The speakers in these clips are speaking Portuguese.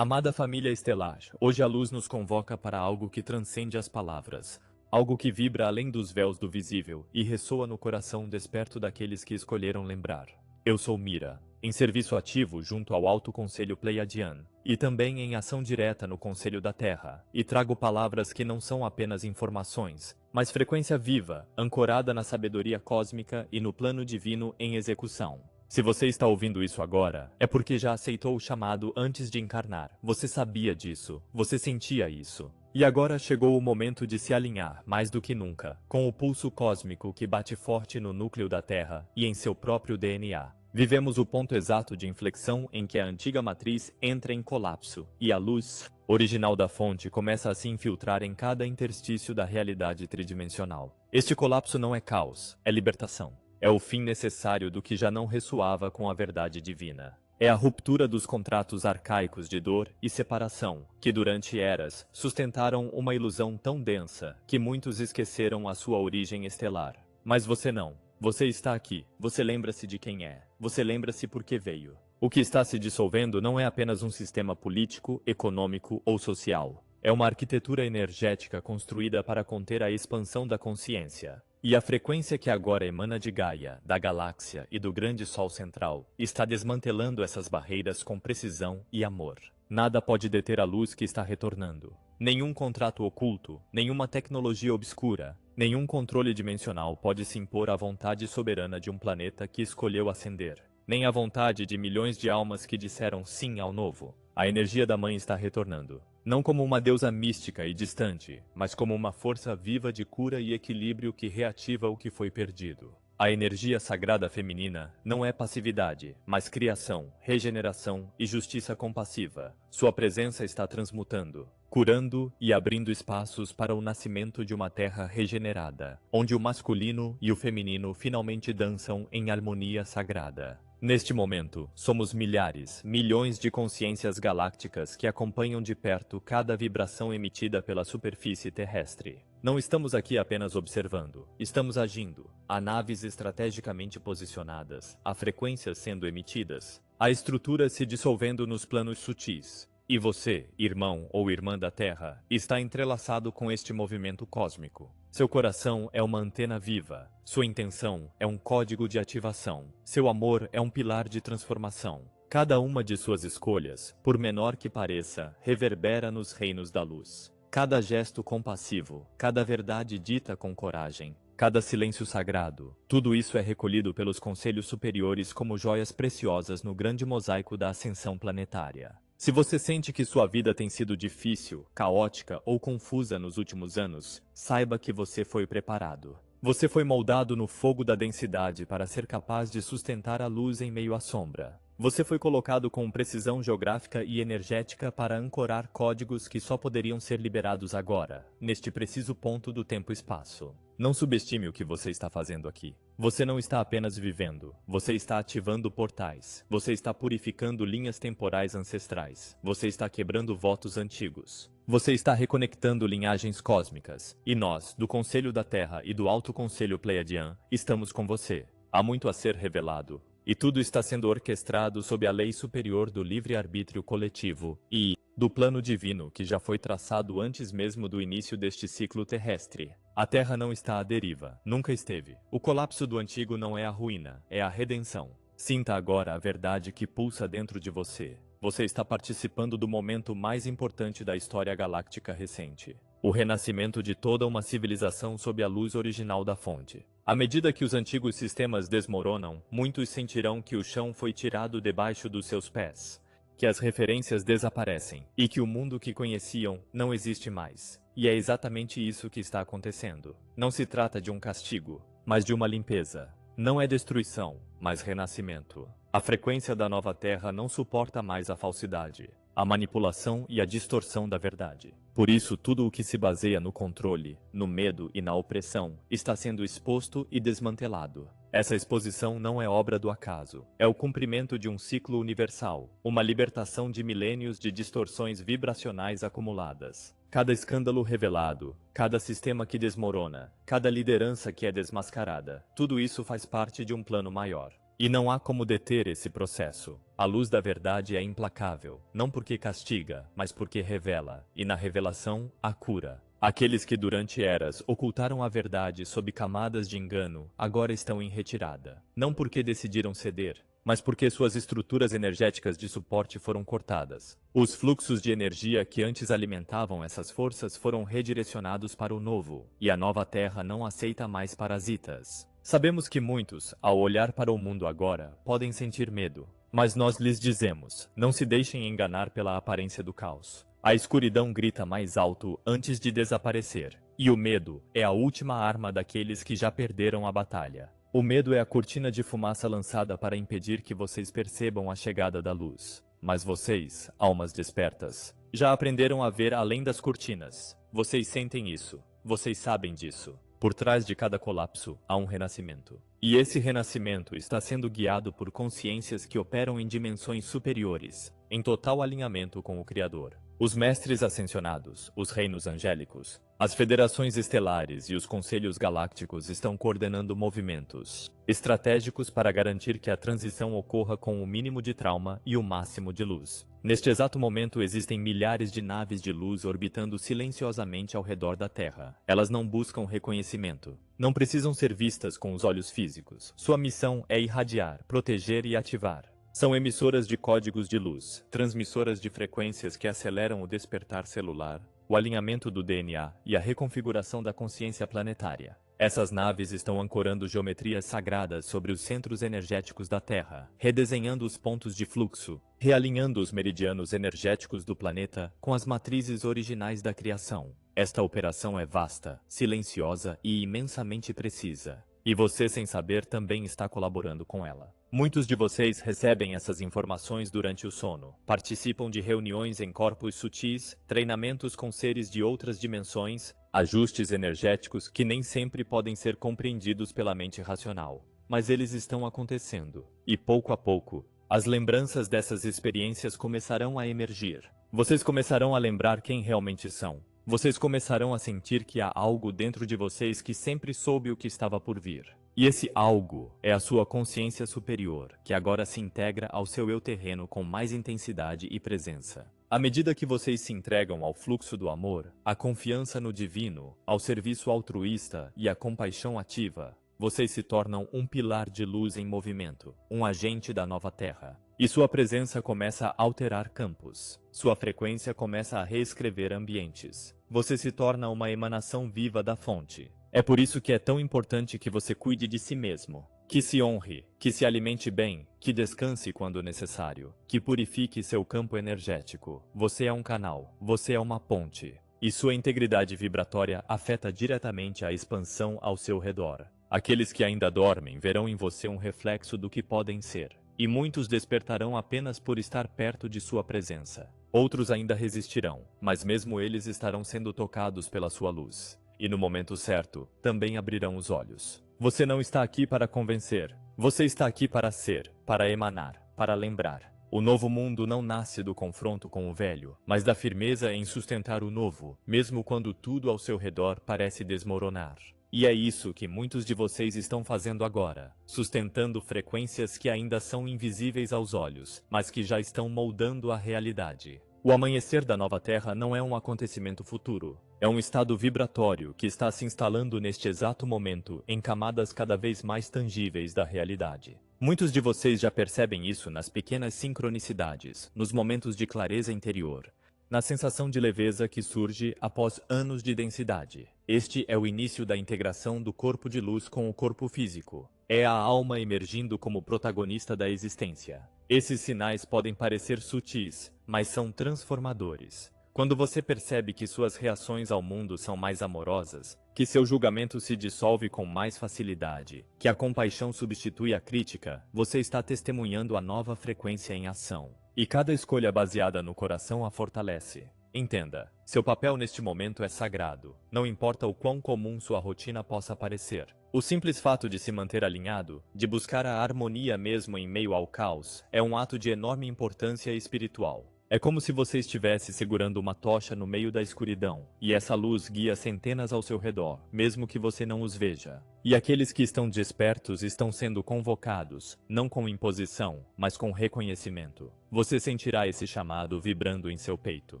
Amada família estelar, hoje a luz nos convoca para algo que transcende as palavras. Algo que vibra além dos véus do visível e ressoa no coração desperto daqueles que escolheram lembrar. Eu sou Mira, em serviço ativo junto ao Alto Conselho Pleiadian, e também em ação direta no Conselho da Terra, e trago palavras que não são apenas informações, mas frequência viva, ancorada na sabedoria cósmica e no plano divino em execução. Se você está ouvindo isso agora, é porque já aceitou o chamado antes de encarnar. Você sabia disso, você sentia isso. E agora chegou o momento de se alinhar, mais do que nunca, com o pulso cósmico que bate forte no núcleo da Terra e em seu próprio DNA. Vivemos o ponto exato de inflexão em que a antiga matriz entra em colapso, e a luz, original da fonte, começa a se infiltrar em cada interstício da realidade tridimensional. Este colapso não é caos, é libertação. É o fim necessário do que já não ressoava com a verdade divina. É a ruptura dos contratos arcaicos de dor e separação, que durante eras sustentaram uma ilusão tão densa que muitos esqueceram a sua origem estelar. Mas você não. Você está aqui, você lembra-se de quem é, você lembra-se por que veio. O que está se dissolvendo não é apenas um sistema político, econômico ou social. É uma arquitetura energética construída para conter a expansão da consciência. E a frequência que agora emana de Gaia, da galáxia e do grande Sol central está desmantelando essas barreiras com precisão e amor. Nada pode deter a luz que está retornando. Nenhum contrato oculto, nenhuma tecnologia obscura, nenhum controle dimensional pode se impor à vontade soberana de um planeta que escolheu ascender. Nem à vontade de milhões de almas que disseram sim ao novo. A energia da Mãe está retornando. Não como uma deusa mística e distante, mas como uma força viva de cura e equilíbrio que reativa o que foi perdido. A energia sagrada feminina não é passividade, mas criação, regeneração e justiça compassiva. Sua presença está transmutando, curando e abrindo espaços para o nascimento de uma terra regenerada, onde o masculino e o feminino finalmente dançam em harmonia sagrada. Neste momento, somos milhares, milhões de consciências galácticas que acompanham de perto cada vibração emitida pela superfície terrestre. Não estamos aqui apenas observando, estamos agindo. Há naves estrategicamente posicionadas, há frequências sendo emitidas, há estruturas se dissolvendo nos planos sutis. E você, irmão ou irmã da Terra, está entrelaçado com este movimento cósmico. Seu coração é uma antena viva, sua intenção é um código de ativação, seu amor é um pilar de transformação. Cada uma de suas escolhas, por menor que pareça, reverbera nos reinos da luz. Cada gesto compassivo, cada verdade dita com coragem, cada silêncio sagrado, tudo isso é recolhido pelos conselhos superiores como joias preciosas no grande mosaico da ascensão planetária. Se você sente que sua vida tem sido difícil, caótica ou confusa nos últimos anos, saiba que você foi preparado. Você foi moldado no fogo da densidade para ser capaz de sustentar a luz em meio à sombra. Você foi colocado com precisão geográfica e energética para ancorar códigos que só poderiam ser liberados agora, neste preciso ponto do tempo-espaço. Não subestime o que você está fazendo aqui. Você não está apenas vivendo, você está ativando portais, você está purificando linhas temporais ancestrais, você está quebrando votos antigos. Você está reconectando linhagens cósmicas, e nós, do Conselho da Terra e do Alto Conselho Pleiadian, estamos com você. Há muito a ser revelado, e tudo está sendo orquestrado sob a lei superior do livre-arbítrio coletivo e do plano divino que já foi traçado antes mesmo do início deste ciclo terrestre. A Terra não está à deriva, nunca esteve. O colapso do antigo não é a ruína, é a redenção. Sinta agora a verdade que pulsa dentro de você. Você está participando do momento mais importante da história galáctica recente. O renascimento de toda uma civilização sob a luz original da fonte. À medida que os antigos sistemas desmoronam, muitos sentirão que o chão foi tirado debaixo dos seus pés, que as referências desaparecem e que o mundo que conheciam não existe mais. E é exatamente isso que está acontecendo. Não se trata de um castigo, mas de uma limpeza. Não é destruição, mas renascimento. A frequência da nova Terra não suporta mais a falsidade, a manipulação e a distorção da verdade. Por isso, tudo o que se baseia no controle, no medo e na opressão está sendo exposto e desmantelado. Essa exposição não é obra do acaso. É o cumprimento de um ciclo universal, uma libertação de milênios de distorções vibracionais acumuladas. Cada escândalo revelado, cada sistema que desmorona, cada liderança que é desmascarada, tudo isso faz parte de um plano maior. E não há como deter esse processo. A luz da verdade é implacável, não porque castiga, mas porque revela, e na revelação, a cura. Aqueles que durante eras ocultaram a verdade sob camadas de engano, agora estão em retirada. Não porque decidiram ceder, mas porque suas estruturas energéticas de suporte foram cortadas. Os fluxos de energia que antes alimentavam essas forças foram redirecionados para o novo, e a nova Terra não aceita mais parasitas. Sabemos que muitos, ao olhar para o mundo agora, podem sentir medo. Mas nós lhes dizemos, não se deixem enganar pela aparência do caos. A escuridão grita mais alto antes de desaparecer, e o medo é a última arma daqueles que já perderam a batalha. O medo é a cortina de fumaça lançada para impedir que vocês percebam a chegada da luz. Mas vocês, almas despertas, já aprenderam a ver além das cortinas. Vocês sentem isso, vocês sabem disso. Por trás de cada colapso, há um renascimento. E esse renascimento está sendo guiado por consciências que operam em dimensões superiores, em total alinhamento com o Criador. Os mestres ascensionados, os reinos angélicos, as federações estelares e os conselhos galácticos estão coordenando movimentos estratégicos para garantir que a transição ocorra com o mínimo de trauma e o máximo de luz. Neste exato momento existem milhares de naves de luz orbitando silenciosamente ao redor da Terra. Elas não buscam reconhecimento. Não precisam ser vistas com os olhos físicos. Sua missão é irradiar, proteger e ativar. São emissoras de códigos de luz, transmissoras de frequências que aceleram o despertar celular, o alinhamento do DNA e a reconfiguração da consciência planetária. Essas naves estão ancorando geometrias sagradas sobre os centros energéticos da Terra, redesenhando os pontos de fluxo, realinhando os meridianos energéticos do planeta com as matrizes originais da criação. Esta operação é vasta, silenciosa e imensamente precisa. E você, sem saber, também está colaborando com ela. Muitos de vocês recebem essas informações durante o sono, participam de reuniões em corpos sutis, treinamentos com seres de outras dimensões, ajustes energéticos que nem sempre podem ser compreendidos pela mente racional. Mas eles estão acontecendo. E pouco a pouco, as lembranças dessas experiências começarão a emergir. Vocês começarão a lembrar quem realmente são. Vocês começarão a sentir que há algo dentro de vocês que sempre soube o que estava por vir. E esse algo é a sua consciência superior, que agora se integra ao seu eu terreno com mais intensidade e presença. À medida que vocês se entregam ao fluxo do amor, à confiança no divino, ao serviço altruísta e à compaixão ativa, vocês se tornam um pilar de luz em movimento, um agente da nova Terra. E sua presença começa a alterar campos. Sua frequência começa a reescrever ambientes. Você se torna uma emanação viva da fonte. É por isso que é tão importante que você cuide de si mesmo. Que se honre, que se alimente bem, que descanse quando necessário, que purifique seu campo energético. Você é um canal, você é uma ponte. E sua integridade vibratória afeta diretamente a expansão ao seu redor. Aqueles que ainda dormem verão em você um reflexo do que podem ser. E muitos despertarão apenas por estar perto de sua presença. Outros ainda resistirão, mas mesmo eles estarão sendo tocados pela sua luz. E no momento certo, também abrirão os olhos. Você não está aqui para convencer. Você está aqui para ser, para emanar, para lembrar. O novo mundo não nasce do confronto com o velho, mas da firmeza em sustentar o novo, mesmo quando tudo ao seu redor parece desmoronar. E é isso que muitos de vocês estão fazendo agora, sustentando frequências que ainda são invisíveis aos olhos, mas que já estão moldando a realidade. O amanhecer da nova Terra não é um acontecimento futuro. É um estado vibratório que está se instalando neste exato momento em camadas cada vez mais tangíveis da realidade. Muitos de vocês já percebem isso nas pequenas sincronicidades, nos momentos de clareza interior, na sensação de leveza que surge após anos de densidade. Este é o início da integração do corpo de luz com o corpo físico. É a alma emergindo como protagonista da existência. Esses sinais podem parecer sutis, mas são transformadores. Quando você percebe que suas reações ao mundo são mais amorosas, que seu julgamento se dissolve com mais facilidade, que a compaixão substitui a crítica, você está testemunhando a nova frequência em ação. E cada escolha baseada no coração a fortalece. Entenda, seu papel neste momento é sagrado, não importa o quão comum sua rotina possa parecer. O simples fato de se manter alinhado, de buscar a harmonia mesmo em meio ao caos, é um ato de enorme importância espiritual. É como se você estivesse segurando uma tocha no meio da escuridão, e essa luz guia centenas ao seu redor, mesmo que você não os veja. E aqueles que estão despertos estão sendo convocados, não com imposição, mas com reconhecimento. Você sentirá esse chamado vibrando em seu peito.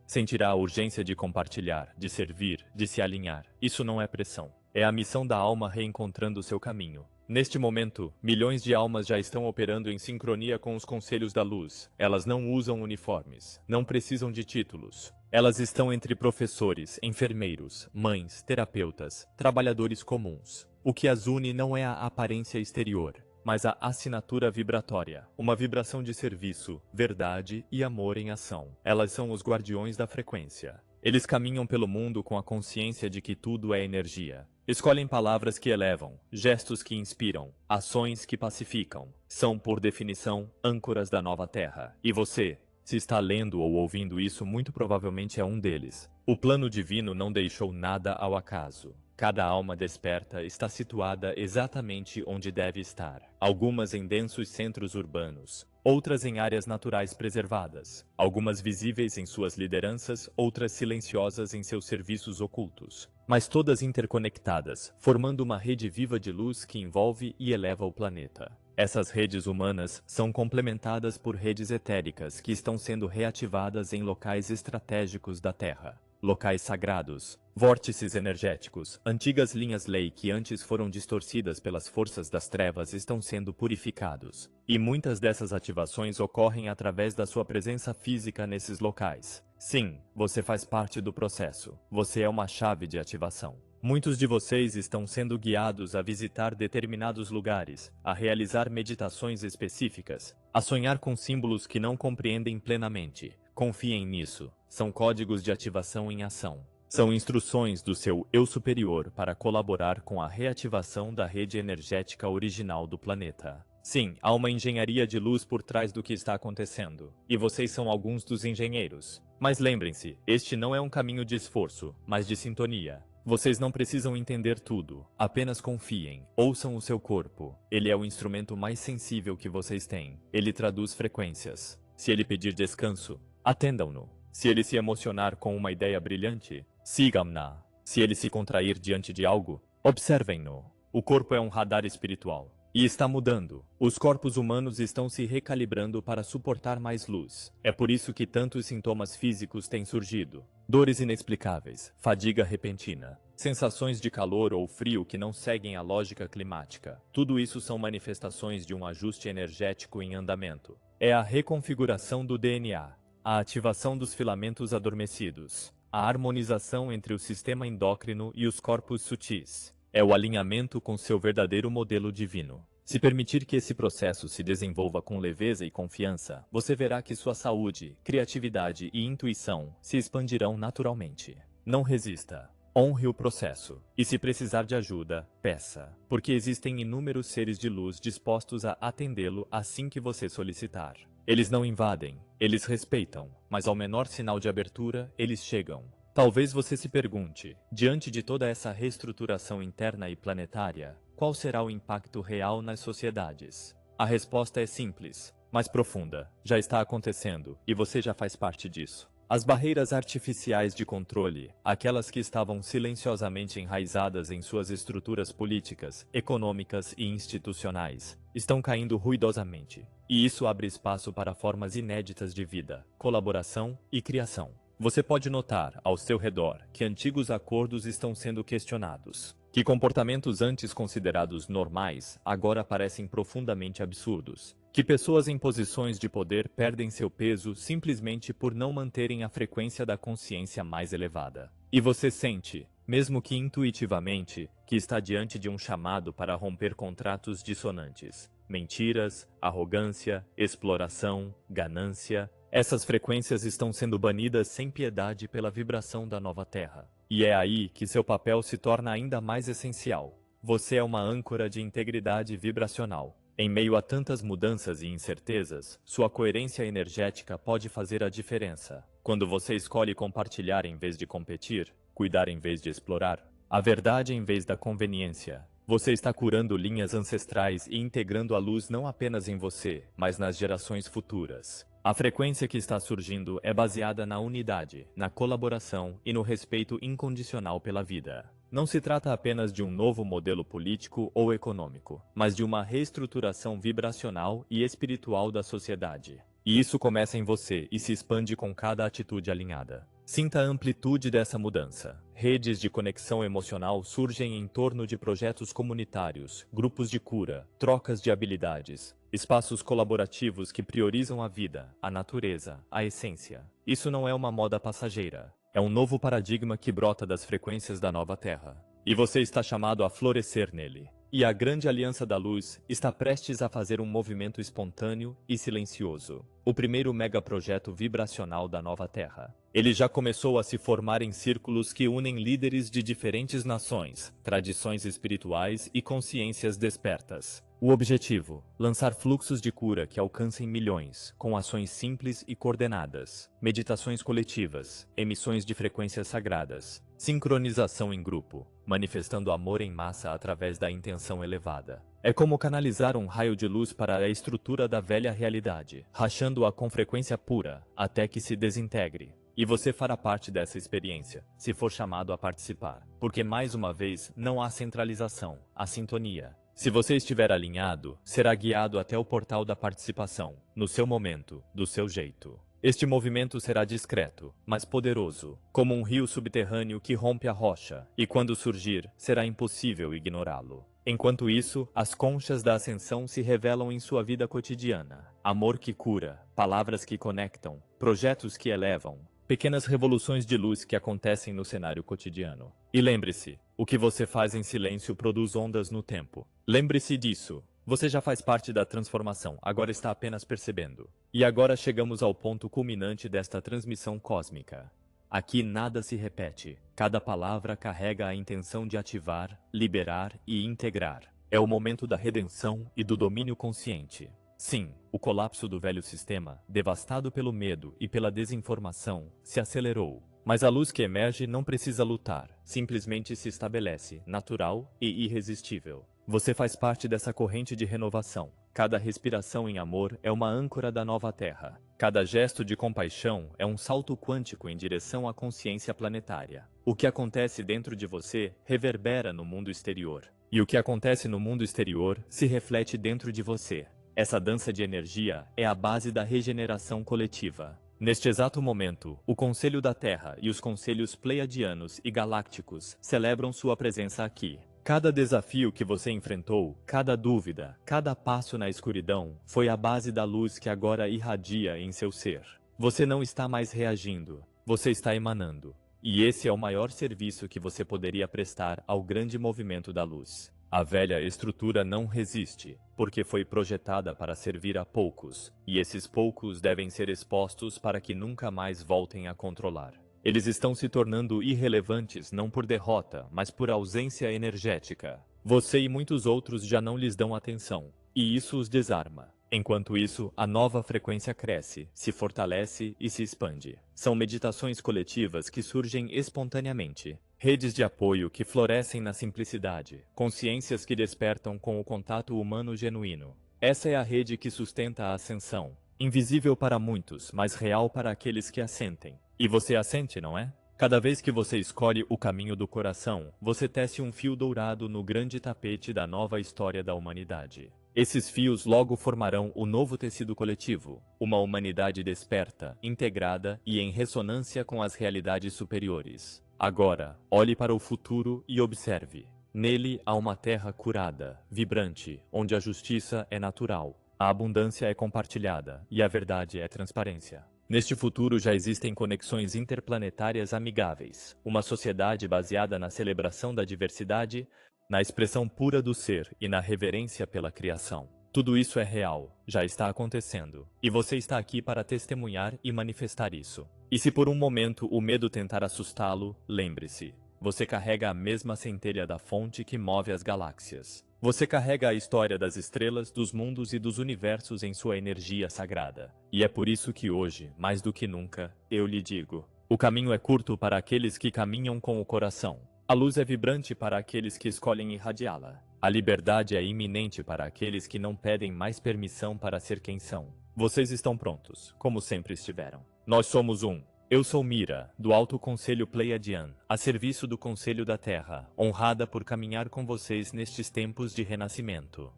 Sentirá a urgência de compartilhar, de servir, de se alinhar. Isso não é pressão. É a missão da alma reencontrando seu caminho. Neste momento, milhões de almas já estão operando em sincronia com os conselhos da luz. Elas não usam uniformes, não precisam de títulos. Elas estão entre professores, enfermeiros, mães, terapeutas, trabalhadores comuns. O que as une não é a aparência exterior, mas a assinatura vibratória, uma vibração de serviço, verdade e amor em ação. Elas são os guardiões da frequência. Eles caminham pelo mundo com a consciência de que tudo é energia. Escolhem palavras que elevam, gestos que inspiram, ações que pacificam. São, por definição, âncoras da nova Terra. E você, se está lendo ou ouvindo isso, muito provavelmente é um deles. O plano divino não deixou nada ao acaso. Cada alma desperta está situada exatamente onde deve estar. Algumas em densos centros urbanos, outras em áreas naturais preservadas, algumas visíveis em suas lideranças, outras silenciosas em seus serviços ocultos, mas todas interconectadas, formando uma rede viva de luz que envolve e eleva o planeta. Essas redes humanas são complementadas por redes etéricas que estão sendo reativadas em locais estratégicos da Terra. Locais sagrados, vórtices energéticos, antigas linhas-lei que antes foram distorcidas pelas forças das trevas estão sendo purificados. E muitas dessas ativações ocorrem através da sua presença física nesses locais. Sim, você faz parte do processo. Você é uma chave de ativação. Muitos de vocês estão sendo guiados a visitar determinados lugares, a realizar meditações específicas, a sonhar com símbolos que não compreendem plenamente. Confiem nisso. São códigos de ativação em ação. São instruções do seu eu superior para colaborar com a reativação da rede energética original do planeta. Sim, há uma engenharia de luz por trás do que está acontecendo. E vocês são alguns dos engenheiros. Mas lembrem-se, este não é um caminho de esforço, mas de sintonia. Vocês não precisam entender tudo. Apenas confiem. Ouçam o seu corpo. Ele é o instrumento mais sensível que vocês têm. Ele traduz frequências. Se ele pedir descanso, atendam-no. Se ele se emocionar com uma ideia brilhante, sigam-na. Se ele se contrair diante de algo, observem-no. O corpo é um radar espiritual. E está mudando. Os corpos humanos estão se recalibrando para suportar mais luz. É por isso que tantos sintomas físicos têm surgido. Dores inexplicáveis, fadiga repentina, sensações de calor ou frio que não seguem a lógica climática. Tudo isso são manifestações de um ajuste energético em andamento. É a reconfiguração do DNA, a ativação dos filamentos adormecidos, a harmonização entre o sistema endócrino e os corpos sutis. É o alinhamento com seu verdadeiro modelo divino. Se permitir que esse processo se desenvolva com leveza e confiança, você verá que sua saúde, criatividade e intuição se expandirão naturalmente. Não resista. Honre o processo. E se precisar de ajuda, peça. Porque existem inúmeros seres de luz dispostos a atendê-lo assim que você solicitar. Eles não invadem, eles respeitam, mas ao menor sinal de abertura, eles chegam. Talvez você se pergunte, diante de toda essa reestruturação interna e planetária, qual será o impacto real nas sociedades? A resposta é simples, mas profunda. Já está acontecendo, e você já faz parte disso. As barreiras artificiais de controle, aquelas que estavam silenciosamente enraizadas em suas estruturas políticas, econômicas e institucionais, estão caindo ruidosamente. E isso abre espaço para formas inéditas de vida, colaboração e criação. Você pode notar, ao seu redor, que antigos acordos estão sendo questionados. Que comportamentos antes considerados normais agora parecem profundamente absurdos. Que pessoas em posições de poder perdem seu peso simplesmente por não manterem a frequência da consciência mais elevada. E você sente, mesmo que intuitivamente, que está diante de um chamado para romper contratos dissonantes. Mentiras, arrogância, exploração, ganância. Essas frequências estão sendo banidas sem piedade pela vibração da nova Terra. E é aí que seu papel se torna ainda mais essencial. Você é uma âncora de integridade vibracional. Em meio a tantas mudanças e incertezas, sua coerência energética pode fazer a diferença. Quando você escolhe compartilhar em vez de competir, cuidar em vez de explorar, a verdade em vez da conveniência, você está curando linhas ancestrais e integrando a luz não apenas em você, mas nas gerações futuras. A frequência que está surgindo é baseada na unidade, na colaboração e no respeito incondicional pela vida. Não se trata apenas de um novo modelo político ou econômico, mas de uma reestruturação vibracional e espiritual da sociedade. E isso começa em você e se expande com cada atitude alinhada. Sinta a amplitude dessa mudança. Redes de conexão emocional surgem em torno de projetos comunitários, grupos de cura, trocas de habilidades, espaços colaborativos que priorizam a vida, a natureza, a essência. Isso não é uma moda passageira. É um novo paradigma que brota das frequências da nova Terra. E você está chamado a florescer nele. E a Grande Aliança da Luz está prestes a fazer um movimento espontâneo e silencioso. O primeiro megaprojeto vibracional da nova Terra. Ele já começou a se formar em círculos que unem líderes de diferentes nações, tradições espirituais e consciências despertas. O objetivo: lançar fluxos de cura que alcancem milhões, com ações simples e coordenadas, meditações coletivas, emissões de frequências sagradas, sincronização em grupo, manifestando amor em massa através da intenção elevada. É como canalizar um raio de luz para a estrutura da velha realidade, rachando-a com frequência pura, até que se desintegre. E você fará parte dessa experiência, se for chamado a participar. Porque, mais uma vez, não há centralização, há sintonia. Se você estiver alinhado, será guiado até o portal da participação, no seu momento, do seu jeito. Este movimento será discreto, mas poderoso, como um rio subterrâneo que rompe a rocha, e quando surgir, será impossível ignorá-lo. Enquanto isso, as conchas da ascensão se revelam em sua vida cotidiana. Amor que cura, palavras que conectam, projetos que elevam, pequenas revoluções de luz que acontecem no cenário cotidiano. E lembre-se, o que você faz em silêncio produz ondas no tempo. Lembre-se disso. Você já faz parte da transformação, agora está apenas percebendo. E agora chegamos ao ponto culminante desta transmissão cósmica. Aqui nada se repete. Cada palavra carrega a intenção de ativar, liberar e integrar. É o momento da redenção e do domínio consciente. Sim, o colapso do velho sistema, devastado pelo medo e pela desinformação, se acelerou. Mas a luz que emerge não precisa lutar, simplesmente se estabelece, natural e irresistível. Você faz parte dessa corrente de renovação. Cada respiração em amor é uma âncora da nova Terra. Cada gesto de compaixão é um salto quântico em direção à consciência planetária. O que acontece dentro de você reverbera no mundo exterior. E o que acontece no mundo exterior se reflete dentro de você. Essa dança de energia é a base da regeneração coletiva. Neste exato momento, o Conselho da Terra e os conselhos pleiadianos e galácticos celebram sua presença aqui. Cada desafio que você enfrentou, cada dúvida, cada passo na escuridão, foi a base da luz que agora irradia em seu ser. Você não está mais reagindo, você está emanando. E esse é o maior serviço que você poderia prestar ao grande movimento da luz. A velha estrutura não resiste, porque foi projetada para servir a poucos, e esses poucos devem ser expostos para que nunca mais voltem a controlar. Eles estão se tornando irrelevantes não por derrota, mas por ausência energética. Você e muitos outros já não lhes dão atenção, e isso os desarma. Enquanto isso, a nova frequência cresce, se fortalece e se expande. São meditações coletivas que surgem espontaneamente. Redes de apoio que florescem na simplicidade, consciências que despertam com o contato humano genuíno. Essa é a rede que sustenta a ascensão, invisível para muitos, mas real para aqueles que a sentem. E você a sente, não é? Cada vez que você escolhe o caminho do coração, você tece um fio dourado no grande tapete da nova história da humanidade. Esses fios logo formarão o novo tecido coletivo, uma humanidade desperta, integrada e em ressonância com as realidades superiores. Agora, olhe para o futuro e observe. Nele há uma terra curada, vibrante, onde a justiça é natural, a abundância é compartilhada e a verdade é transparência. Neste futuro já existem conexões interplanetárias amigáveis, uma sociedade baseada na celebração da diversidade, na expressão pura do ser e na reverência pela criação. Tudo isso é real, já está acontecendo, e você está aqui para testemunhar e manifestar isso. E se por um momento o medo tentar assustá-lo, lembre-se, você carrega a mesma centelha da fonte que move as galáxias. Você carrega a história das estrelas, dos mundos e dos universos em sua energia sagrada. E é por isso que hoje, mais do que nunca, eu lhe digo, o caminho é curto para aqueles que caminham com o coração. A luz é vibrante para aqueles que escolhem irradiá-la. A liberdade é iminente para aqueles que não pedem mais permissão para ser quem são. Vocês estão prontos, como sempre estiveram. Nós somos um. Eu sou Mira, do Alto Conselho Pleiadian, a serviço do Conselho da Terra, honrada por caminhar com vocês nestes tempos de renascimento.